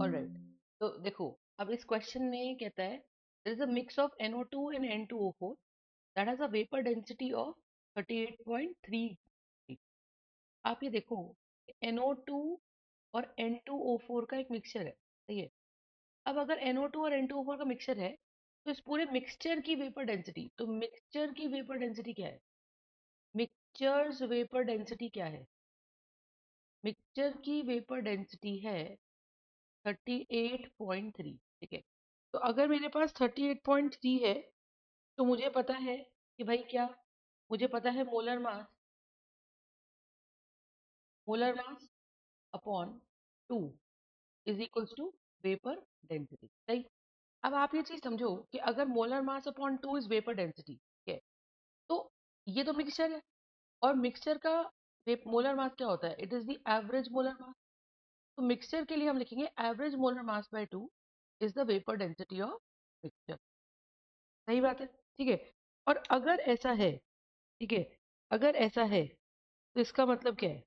Alright, तो देखो, अब इस क्वेश्चन में कहता है there is a mix of NO2 and N2O4 that has a vapour density of 38.3। आप ये देखो, NO2 और N2O4 का एक मिक्सचर है, सही है। अब अगर NO2 और N2O4 का मिक्सचर है, तो इस पूरे मिक्सचर की वेपर डेंसिटी, तो मिक्सचर की वेपर डेंसिटी क्या है? मिक्सचर्स वेपर डेंसिटी क्या है? मिक्सचर की वेपर डेंसिटी है 38.3, ठीक है। तो अगर मेरे पास 38.3 है, तो मुझे पता है कि भाई क्या, मुझे पता है molar mass upon 2 is equals to vapour density, सही। अब आप ये चीज समझो कि अगर molar mass upon 2 is vapour density, ठीक है, तो ये तो मिक्सचर है, और मिक्सचर का मोलर मास क्या होता है? It is the average molar मास। तो मिक्सचर के लिए हम लिखेंगे average molar mass by 2 is the vapour density of mixture. सही बात है, ठीक है। और अगर ऐसा है, ठीक है, अगर ऐसा है, तो इसका मतलब क्या है?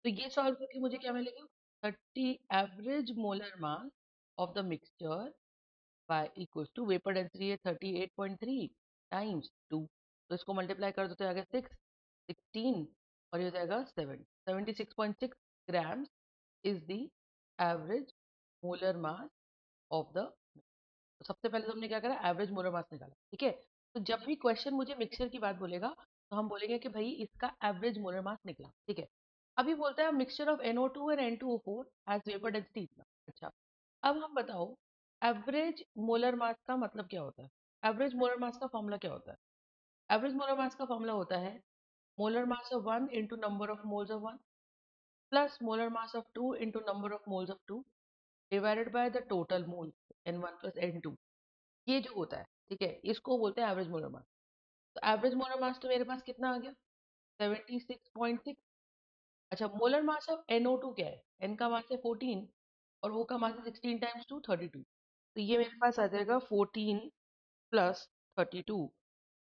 तो ये सॉल्व करके मुझे क्या मिलेगा? 30 average molar mass of the mixture by equals to vapour density है 38.3 टाइम्स 2। तो इसको मल्टीप्लाई कर दो तो आ गया 6, 16, और ये हो जाएगा 76.6 grams is the average molar mass of the. तो सबसे पहले तो हमने क्या करा, एवरेज मोलर मास निकाला, ठीक है। तो जब भी क्वेश्चन मुझे मिक्सचर की बात बोलेगा, तो हम बोलेंगे कि भाई इसका एवरेज मोलर मास निकला, ठीक है। अभी बोलता है mixture of NO2 and N2O4 has vapour density इतना। अच्छा, अब हम बताओ, एवरेज मोलर मास का मतलब क्या होता है? एवरेज मोलर मास का फॉर्मूला क्या होता है? एवरेज मोलर मास का फॉर्मूला होता है molar mass of one into number of moles of one plus molar mass of two into number of moles of two divided by the total mole N1 plus N2। ये जो होता है, ठीक है, इसको बोलते हैं एवरेज मोलर मास। तो एवरेज मोलर मास तो मेरे पास कितना आ गया? 76.6। अच्छा, मोलर मास ऑफ NO2 क्या है? N का मास है 14 और वो का मास है 16 टाइम्स 2, 32। तो ये मेरे पास आ जाएगा 14 प्लस 32।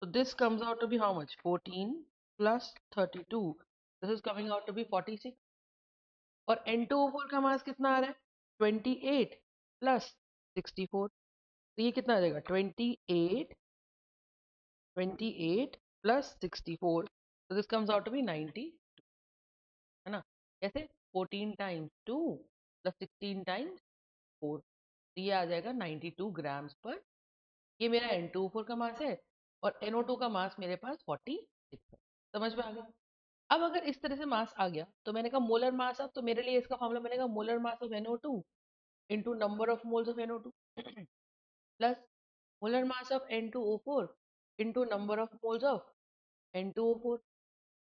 तो this comes out to be how much? 14 plus 32, this is coming out to be 46। और N2O4 का मास कितना आ रहा है? 28 प्लस 64। तो ये कितना आ जाएगा? 28 प्लस 64, तो this comes out to be 90, है ना। कैसे? 14 टाइम्स 2 प्लस 16 टाइम्स 4, तो ये आ जाएगा 92 ग्राम्स पर। ये मेरा N2O4 का मास है, और NO2 का मास मेरे पास 46 है। समझ में आ गया? अब अगर इस तरह से मास आ गया, तो मैंने कहा मोलर मास, अब तो मेरे लिए इसका फॉर्मूला बनेगा molar mass of NO2 into number of moles of NO2 plus molar mass of N2O4 into number of moles of N2O4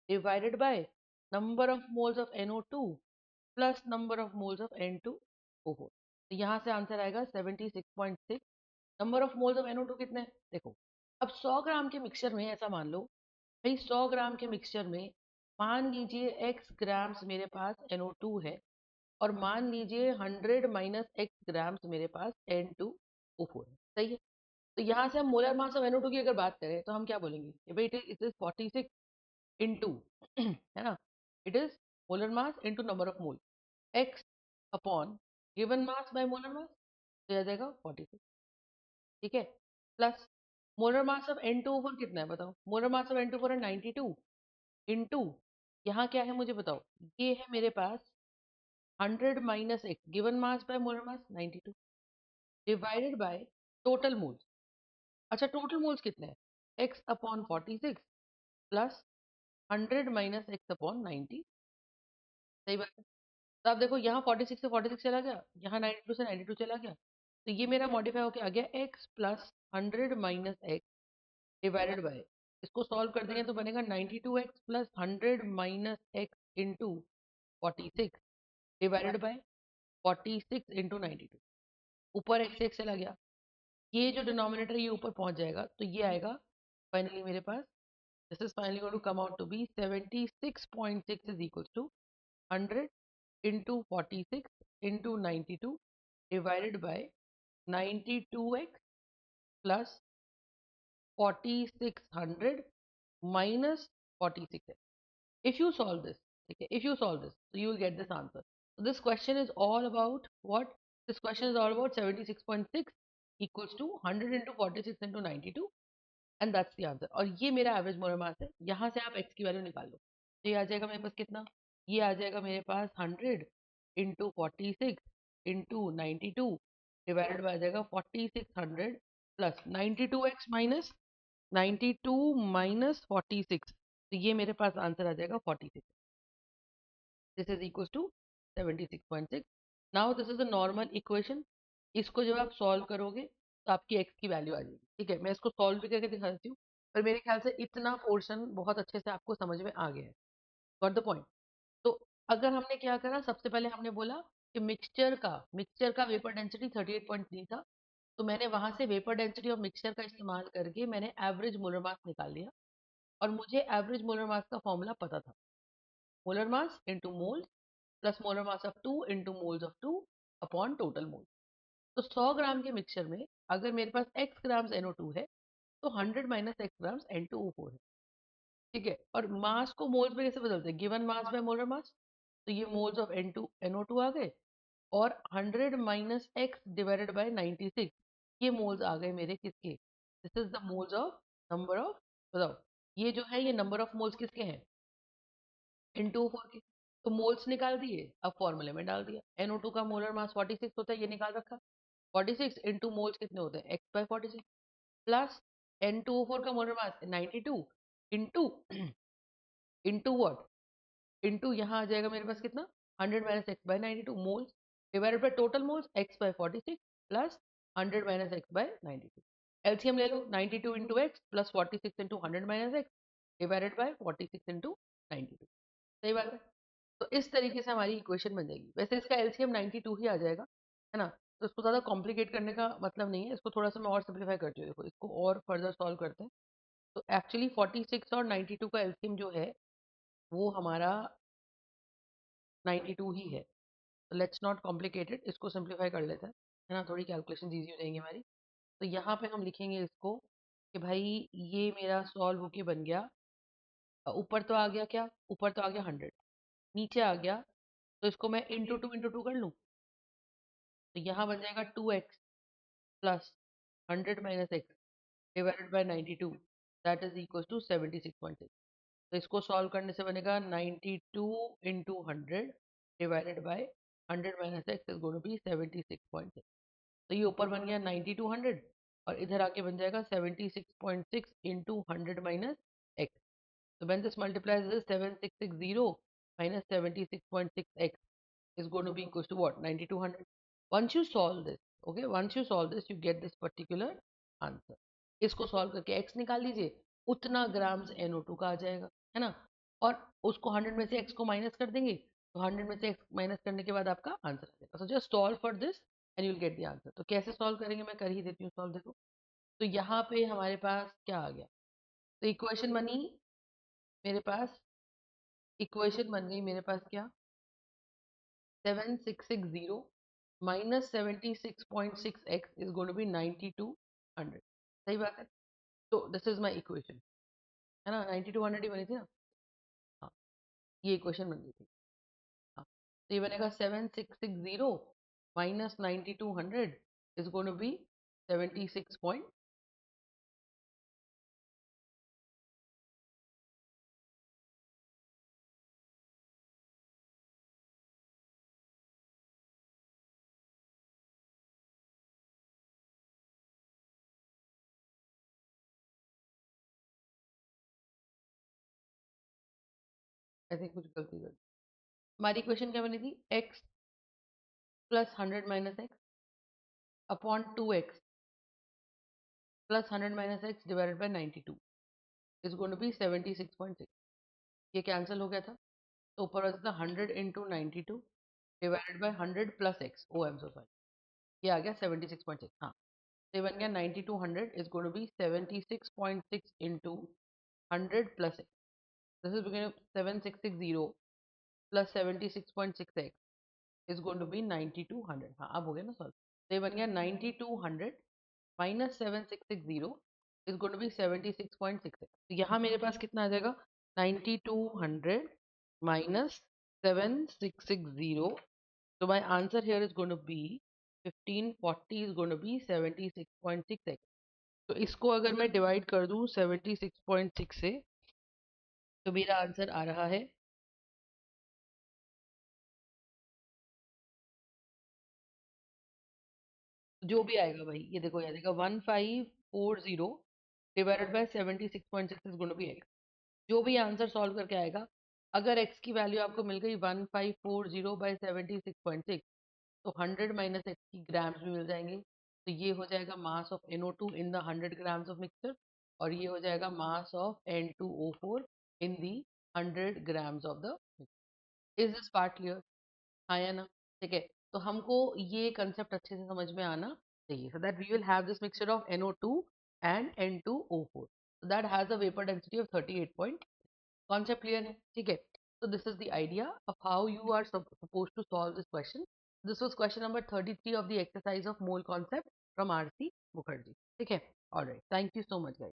divided by number of moles of NO2 plus number of moles of N2O4। तो यहाँ से answer आएगा 76.6। Number of moles of NO2 कितने हैं? देखो, अब 100 ग्राम के mixture में ऐसा मान लो, भाई 100 ग्राम के मिक्सचर में मान लीजिए x ग्राम्स मेरे पास NO2 है, और मान लीजिए 100 माइनस x ग्राम्स मेरे पास N2O4 है, सही है। तो यहाँ से हम मोलर मास ऑफ NO2 की अगर बात करें, तो हम क्या बोलेंगे कि भाई इट इज 46 इंटू है ना, it is molar mass into number of mole, x upon given mass by molar mass, तो आ जाएगा 46, ठीक है। Plus molar mass of N2O4 कितना है बताओ? मोलर मास ऑफ N2O4 है 92 इंटू, यहाँ क्या है मुझे बताओ? ये है मेरे पास 100 minus x given mass by molar mass 92 divided by total moles. अच्छा, टोटल मोल्स कितने हैं? X upon 46 plus 100 minus x upon 90। सही बात है। तो आप देखो, यहाँ 46 से 46 चला गया, यहाँ 92 से 92 चला गया, तो ये मेरा मॉडिफाई होके आ गया x plus 100 minus x divided bye, इसको सॉल्व कर देंगे तो बनेगा 92x plus 100 minus x into 46 divided by 46 into 92। ऊपर एक्स एक्स चला गया, ये जो डिनोमिनेटर ये ऊपर पहुंच जाएगा, तो ये आएगा फाइनली मेरे पास, this is finally going to come out to be 76.6 is equal to 100 into 46 into 92 divided by 92x plus 4600 minus 46x। If you solve this, ठीक है, if you solve this, so you will get this answer. So this question is all about what? This question is all about 76.6 equals to 100 into 46 into 92, and that's the answer. और ये मेरा average molar मास है। यहाँ से आप x की value निकाल लो, तो ये आ जाएगा मेरे पास कितना? ये आ जाएगा मेरे पास 100 इंटू 46 इंटू 92 डिवाइडेड बाय आ जाएगा 4600 प्लस 92x माइनस 92 माइनस 46, तो ये मेरे पास आंसर आ जाएगा 46। This is equal to 76.6। Now this is a normal equation. इसको जब आप सॉल्व करोगे तो आपकी एक्स की वैल्यू आ जाएगी। ठीक है, मैं इसको सॉल्व भी करके दिखा देती हूँ, पर मेरे ख्याल से इतना पोर्शन बहुत अच्छे से आपको समझ में आ गया है। Got the point? तो अगर हमने क्या करा, सबसे पहले हमने बोला कि मिक्सचर का वेपर डेंसिटी 38.3 था, तो मैंने वहां से वेपर डेंसिटी और मिक्सचर का इस्तेमाल करके मैंने एवरेज मोलर मास निकाल लिया। और मुझे एवरेज मोलर मास का फॉर्मूला पता था, molar mass into moles plus molar mass of 2 into moles of 2 upon total mole. तो 100 ग्राम के मिक्सचर में अगर मेरे पास x ग्राम्स NO2 है, तो 100 माइनस x ग्राम्स N2O4 है। ठीक है, और मास को मोल्स में कैसे बदलते हैं? Given mass by molar mass, तो ये मोल्स ऑफ NO2 आ गए, और 100 माइनस x डिवाइडेड बाय 96, ये मोल्स आ गए मेरे किसके? This is the moles of number of, बताओ, ये जो है ये नंबर ऑफ मोल्स किसके हैं? N2O4 के। तो मोल्स निकाल दिए, अब फॉर्मूले में डाल दिया। NO2 का मोलर मास 46 होता है, ये निकाल रखा। 46 इंटू मोल्स कितने होते हैं? x बाय 46 प्लस N2O4 का molar mass 92 into into what? Into यहाँ आ जाएगा मेरे पास कितना? 100 minus x by 92 moles divided by total moles x by 46 plus 100 minus x by 92। LCM ले लो, 92 into x plus 46 into 100 minus x divided by 46 into 92। सही बात है? तो इस तरीके से हमारी इक्वेशन बन जाएगी। वैसे इसका एलसीएम 92 ही आ जाएगा, है ना? तो इसको ज़्यादा कॉम्प्लिकेट करने का मतलब नहीं है, इसको थोड़ा सा मैं और सिंप्लीफाई करती हूँ। देखो, इसको और फर्दर सॉल्व करते हैं। तो एक्चुअली 46 और 92 का एलसीएम जो है वो हमारा 92 ही है। तो लेट्स नॉट कॉम्प्लिकेटेड, इसको सिंप्लीफाई कर लेते हैं, है ना? थोड़ी कैलकुलेशन ईजी हो जाएंगी हमारी। तो यहाँ पे हम लिखेंगे इसको कि भाई ये मेरा सॉल्व होके बन गया। ऊपर तो आ गया क्या? ऊपर तो आ गया 100, नीचे आ गया, तो इसको मैं इंटू टू कर लूँ, तो यहाँ बन जाएगा 2x plus 100 minus x divided by 92, that is equal to 76.6। तो इसको सॉल्व करने से बनेगा 92 into 100 divided by 100 minus x is going to be 76.6। तो ये ऊपर बन गया 92 100, और इधर आके बन जाएगा 76.6 into 100 minus x. So when this multiplies this 7660 minus 76.6x is going to be equals to what? 9200. Once you solve this, okay, once you solve this, you get this particular answer. इसको solve करके x निकाल लीजिए, उतना grams NO2 का आ जाएगा, है ना? और उसको 100 में से x को माइनस कर देंगे, तो 100 में से x माइनस करने के बाद आपका आंसर आ जाएगा। So just solve for this and you will get the answer. तो कैसे सॉल्व करेंगे, मैं कर ही देती हूँ सॉल्व। देखो, तो यहाँ पे हमारे पास क्या आ गया? तो इक्वेशन बनी मेरे पास, इक्वेशन बन गई मेरे पास क्या? 7660 minus 76.6x is going to be 9200। सही बात है? तो दिस इज माय इक्वेशन, है ना? 9200 ही बनी थी ना? हाँ, ये इक्वेशन बन गई थी। हाँ, तो ये बनेगा 7660 minus 9200 is going to be 76 point. ऐसे कुछ गलती कर, हमारी इक्वेशन क्या बनी थी? x plus 100 minus x upon 2x plus 100 minus x divided by 92 is going to be 76.6। ये कैंसिल हो गया था, तो ऊपर आ जाता 100 into 92 divided by 100 plus x, oh I'm so sorry, ये आ गया 76.6। हाँ, तो ये बन गया 9200 is going to be 76.6 into 100 plus x. This is begin 7660 plus 76.6x is going to be 9200। हाँ, अब हो गया ना सॉल्व। तो ये बन गया 9200 minus 7660 is going to be 76.6x। तो यहाँ मेरे पास कितना आ जाएगा? 9200 minus 7660. So my answer here is going to be 1540 is going to be 76.6x. तो इसको अगर मैं डिवाइड कर दूं 76.6 से, तो मेरा आंसर आ रहा है जो भी आएगा भाई, ये देखो ये देखो 1540 divided by 76.6 is going to be x. जो भी आंसर सॉल्व करके आएगा, अगर x की वैल्यू आपको मिल गई 1540 बाई 76.6, तो 100 माइनस एक्स की ग्राम्स में मिल जाएंगे। तो ये हो जाएगा mass of NO2 in the 100 grams of mixture, और ये हो जाएगा mass of N2O4 in the 100 grams of the mixture. Is this part clear? हाँ या ना? ठीक है। तो हमको ये कंसेप्ट अच्छे से समझ में आना चाहिए, so that we will have this mixture of NO2 and N2O4, so that has a vapor density of 38 point। concept clear है? ठीक है। So this is the idea of how you are supposed to solve this question। This was question number 33 of the exercise of mole concept from RC Mukherjee। ठीक है। All right, thank you so much guys।